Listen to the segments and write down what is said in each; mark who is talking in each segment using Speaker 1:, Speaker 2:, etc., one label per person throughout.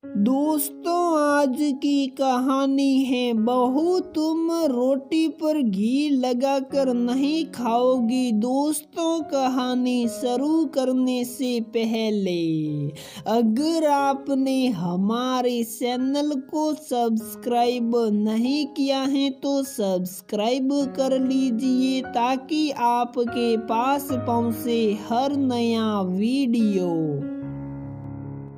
Speaker 1: दोस्तों, आज की कहानी है बहू तुम रोटी पर घी लगाकर नहीं खाओगी। दोस्तों, कहानी शुरू करने से पहले अगर आपने हमारे चैनल को सब्सक्राइब नहीं किया है तो सब्सक्राइब कर लीजिए ताकि आपके पास पहुंचे हर नया वीडियो।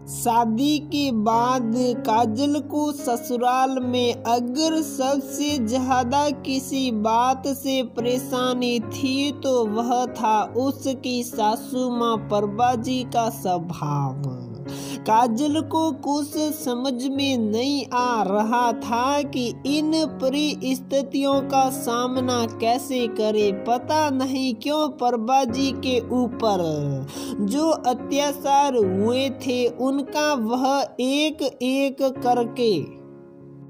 Speaker 1: शादी के बाद काजल को ससुराल में अगर सबसे ज्यादा किसी बात से परेशानी थी तो वह था उसकी सासू माँ प्रभा जी का स्वभाव। काजल को कुछ समझ में नहीं आ रहा था कि इन परिस्थितियों का सामना कैसे करे। पता नहीं क्यों प्रभा जी के ऊपर जो अत्याचार हुए थे उनका वह एक एक करके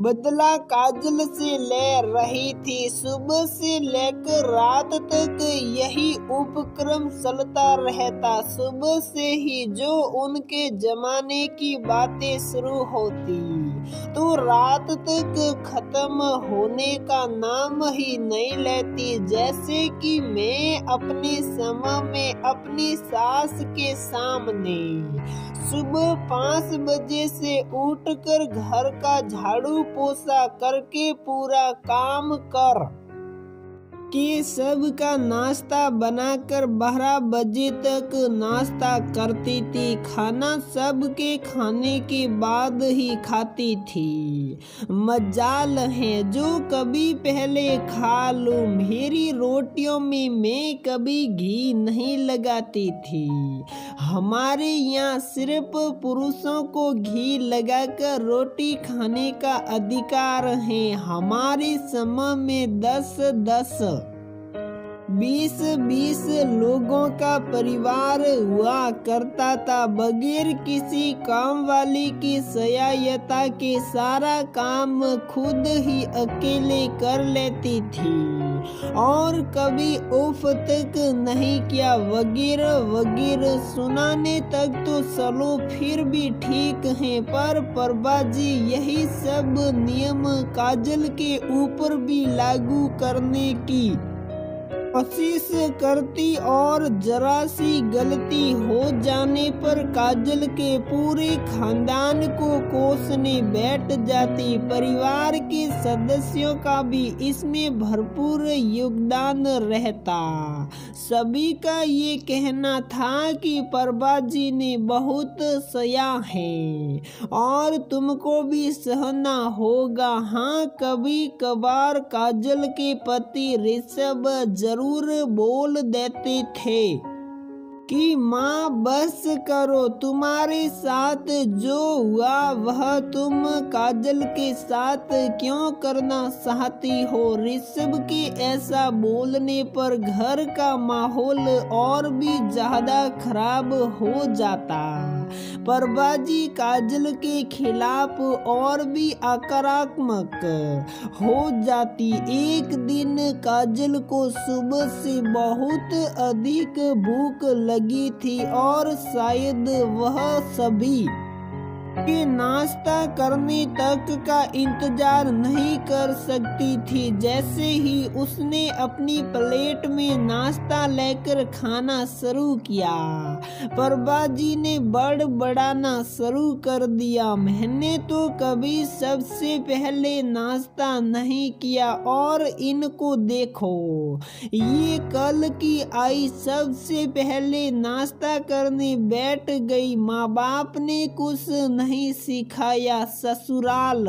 Speaker 1: बदला काजल से ले रही थी। सुबह से लेकर रात तक यही उपक्रम चलता रहता। सुबह से ही जो उनके जमाने की बातें शुरू होती तो रात तक खत्म होने का नाम ही नहीं लेती। जैसे कि मैं अपने समय में अपनी सास के सामने सुबह 5 बजे से उठकर घर का झाड़ू पोछा करके पूरा काम कर के सबका नाश्ता बनाकर 12 बजे तक नाश्ता करती थी। खाना सबके खाने के बाद ही खाती थी। मजाल है जो कभी पहले खा लूं। मेरी रोटियों में मैं कभी घी नहीं लगाती थी। हमारे यहाँ सिर्फ पुरुषों को घी लगाकर रोटी खाने का अधिकार है। हमारे समय में 10-10 20-20 लोगों का परिवार हुआ करता था। बगैर किसी काम वाली की सहायता के सारा काम खुद ही अकेले कर लेती थी और कभी उफ तक नहीं किया। वगैरह वगैरह सुनाने तक तो चलो फिर भी ठीक है, पर प्रभा जी यही सब नियम काजल के ऊपर भी लागू करने की कोशिश करती और जरा सी गलती हो जाने पर काजल के पूरे खानदान को कोसने बैठ जाती। परिवार के सदस्यों का भी इसमें भरपूर योगदान रहता। सभी का ये कहना था कि प्रभा जी ने बहुत सया है और तुमको भी सहना होगा। हाँ, कभी कभार काजल के पति ऋषभ जरूर बोल देते थे कि माँ बस करो, तुम्हारे साथ जो हुआ वह तुम काजल के साथ क्यों करना चाहती हो। ऋषभ के ऐसा बोलने पर घर का माहौल और भी ज्यादा खराब हो जाता। प्रभा जी काजल के खिलाफ और भी आक्रामक हो जाती। एक दिन काजल को सुबह से बहुत अधिक भूख लगी थी और शायद वह सभी के नाश्ता करने तक का इंतजार नहीं कर सकती थी। जैसे ही उसने अपनी प्लेट में नाश्ता लेकर खाना शुरू किया, प्रभा जी ने बड़बड़ाना शुरू कर दिया। मैंने तो कभी सबसे पहले नाश्ता नहीं किया और इनको देखो, ये कल की आई सबसे पहले नाश्ता करने बैठ गई। माँ बाप ने कुछ नहीं सिखाया। ससुराल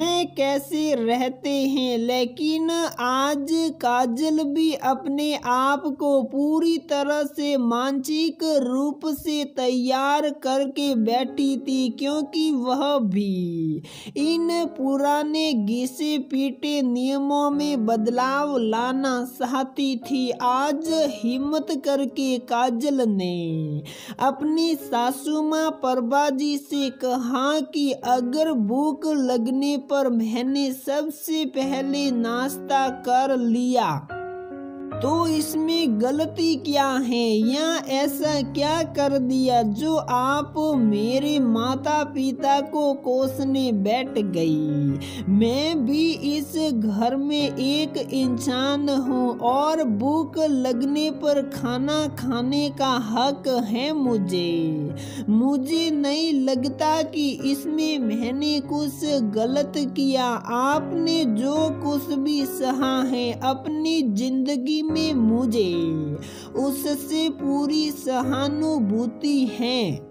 Speaker 1: में कैसे रहते हैं, लेकिन आज काजल भी अपने आप को पूरी तरह से मानसिक रूप से तैयार करके बैठी थी, क्योंकि वह भी इन पुराने घिसे पीटे नियमों में बदलाव लाना चाहती थी। आज हिम्मत करके काजल ने अपनी सासू माँ प्रभा जी से कहा कि अगर भूख लगने पर मैंने सबसे पहले नाश्ता कर लिया तो इसमें गलती क्या है या ऐसा क्या कर दिया जो आप मेरे माता पिता को कोसने बैठ गई। मैं भी इस घर में एक इंसान हूँ और भूख लगने पर खाना खाने का हक है मुझे नहीं लगता कि इसमें मैंने कुछ गलत किया। आपने जो कुछ भी सहा है अपनी जिंदगी में मुझे उससे पूरी सहानुभूति है,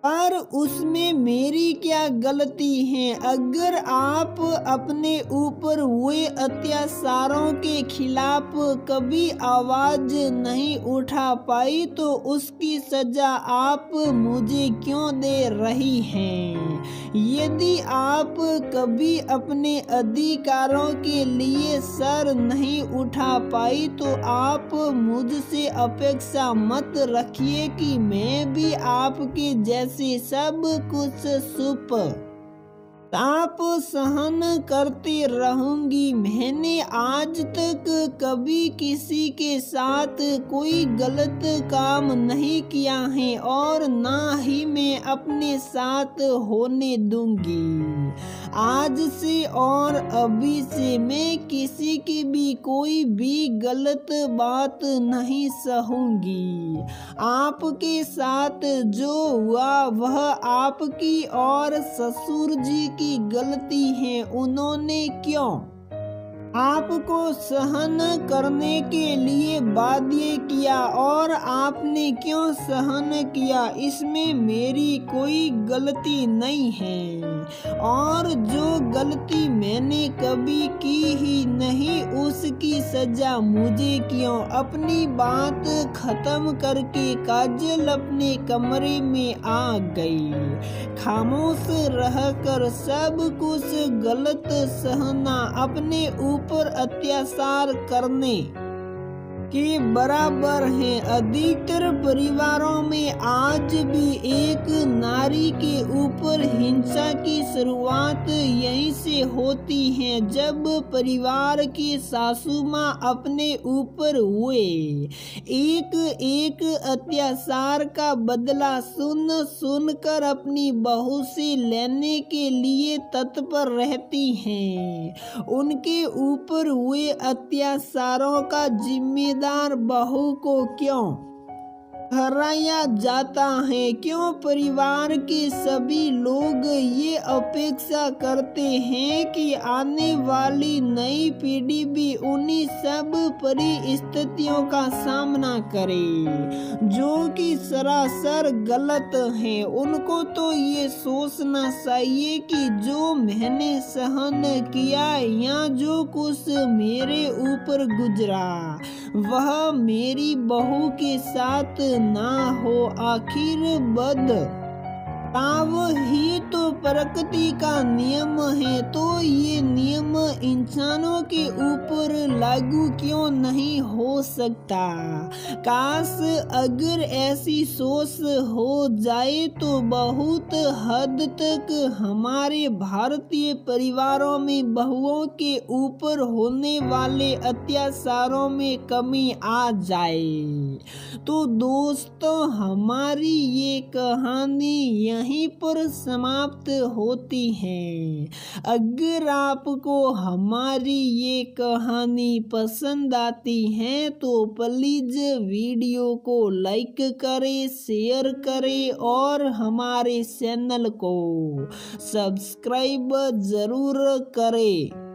Speaker 1: पर उसमें मेरी क्या गलती है। अगर आप अपने ऊपर हुए अत्याचारों के खिलाफ कभी आवाज नहीं उठा पाई तो उसकी सजा आप मुझे क्यों दे रही हैं। यदि आप कभी अपने अधिकारों के लिए सर नहीं उठा पाई तो आप मुझसे अपेक्षा मत रखिए कि मैं भी आपके जैसे सब कुछ सुप ताप सहन करती रहूंगी। मैंने आज तक कभी किसी के साथ कोई गलत काम नहीं किया है और ना ही मैं अपने साथ होने दूंगी। आज से और अभी से मैं किसी की भी कोई भी गलत बात नहीं सहूंगी। आपके साथ जो हुआ वह आपकी और ससुर जी की गलती है। उन्होंने क्यों आपको सहन करने के लिए बाध्य किया और आपने क्यों सहन किया, इसमें मेरी कोई गलती नहीं है। और जो गलती मैंने कभी की ही नहीं उसकी सजा मुझे क्यों। अपनी बात खत्म करके काजल अपने कमरे में आ गई। खामोश रहकर सब कुछ गलत सहना अपने ऊपर अत्याचार करने के बराबर है। अधिकतर परिवारों में आज भी एक नारी के ऊपर हिंसा की शुरुआत यहीं से होती है जब परिवार की सासू माँ अपने ऊपर हुए एक एक अत्याचार का बदला सुन कर अपनी बहू से लेने के लिए तत्पर रहती हैं। उनके ऊपर हुए अत्याचारों का जिम्मेदार बहू को क्यों ठहराया जाता है। क्यों परिवार के सभी लोग ये अपेक्षा करते हैं कि आने वाली नई पीढ़ी भी उन्हीं सब परिस्थितियों का सामना करे जो कि सरासर गलत है। उनको तो ये सोचना चाहिए कि जो मैंने सहन किया या जो कुछ मेरे ऊपर गुजरा वह मेरी बहू के साथ ना हो। आखिर बदलाव ही तो प्रकृति का नियम है, तो ये नियम इंसानों के ऊपर लागू क्यों नहीं हो सकता। काश अगर ऐसी सोच हो जाए तो बहुत हद तक हमारे भारतीय परिवारों में बहुओं के ऊपर होने वाले अत्याचारों में कमी आ जाए। तो दोस्तों हमारी ये कहानी यहीं पर समाप्त होती है। अगर आपको हमारी ये कहानी पसंद आती है तो प्लीज वीडियो को लाइक करें, शेयर करें और हमारे चैनल को सब्सक्राइब जरूर करें।